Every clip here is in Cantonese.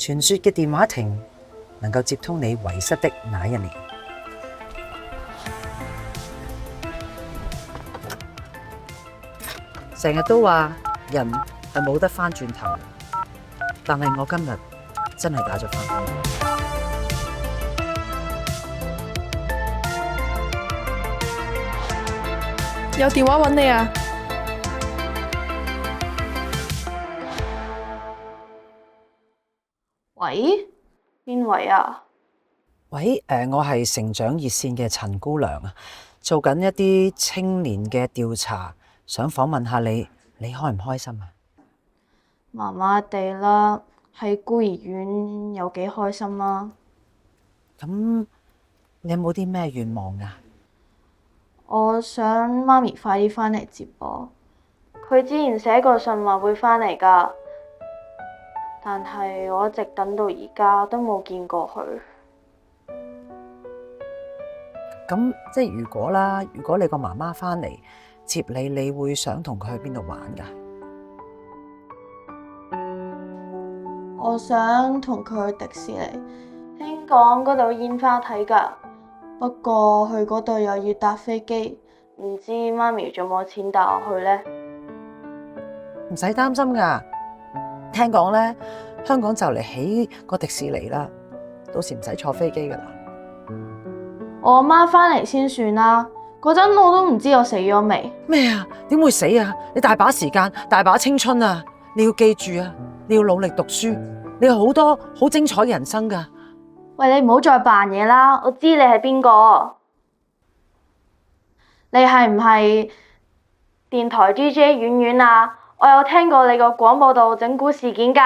傳說嘅電話亭能夠接通你遺失的那一年。成日都話人係冇得返轉頭，但係我今日真係打咗返工。有電話揾你啊！喂，邊位啊？喂，我係成長熱線嘅陳姑娘啊，做緊一啲青年嘅調查，想訪問下你，你開唔開心啊？麻麻地啦，喺孤兒院有幾開心啊？咁你有冇啲咩願望啊？我想媽咪快啲返嚟接我。佢之前寫過信話會返嚟㗎，但係我一直等到而家都冇見過佢。咁即係如果你個媽媽返嚟接你，你會想同佢去邊度玩㗎？我想同佢去迪士尼，聽講嗰度煙花睇㗎，不過去嗰度又要搭飛機，唔知媽咪仲冇錢帶我去呢？唔使擔心㗎，聽講咧香港就嚟起個迪士尼啦，到時唔使坐飛機㗎啦。我阿媽返嚟先算啦，嗰陣我都唔知我死咗未。咩啊？點會死啊？你大把時間，大把青春啊！你要記住啊，你要努力讀書，你有好多好精彩嘅人生㗎。喂，你唔好再扮嘢啦，我知你係邊個。你係唔係電台 DJ 婉婉啊？我有聽過你個廣播道整蠱事件㗎。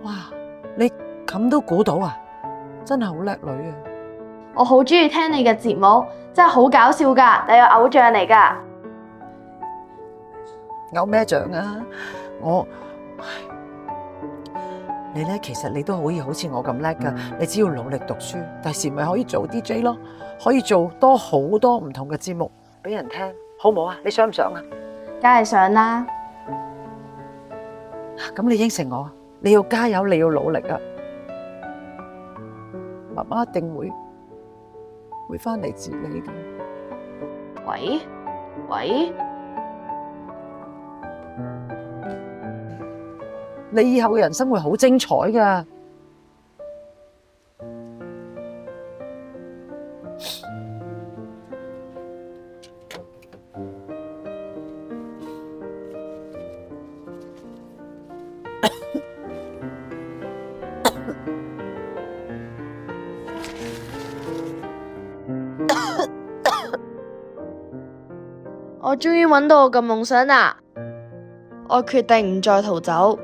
哇！你咁都估到啊？真係好叻女啊！我好鍾意聽你嘅節目，真係好搞笑㗎，你係偶像嚟㗎。偶咩獎啊？你咧，其實你都可以好似我咁叻㗎，你只要努力讀書，第時咪可以做 DJ 咯，可以做多好多唔同嘅節目俾人聽，好唔好啊？你想唔想啊？梗係想啦。咁你應承我，你要加油，你要努力啊！媽媽一定會返嚟接你嘅。喂喂，你以後嘅人生會好精彩㗎。我終於揾到我嘅夢想啦！我決定唔再逃走。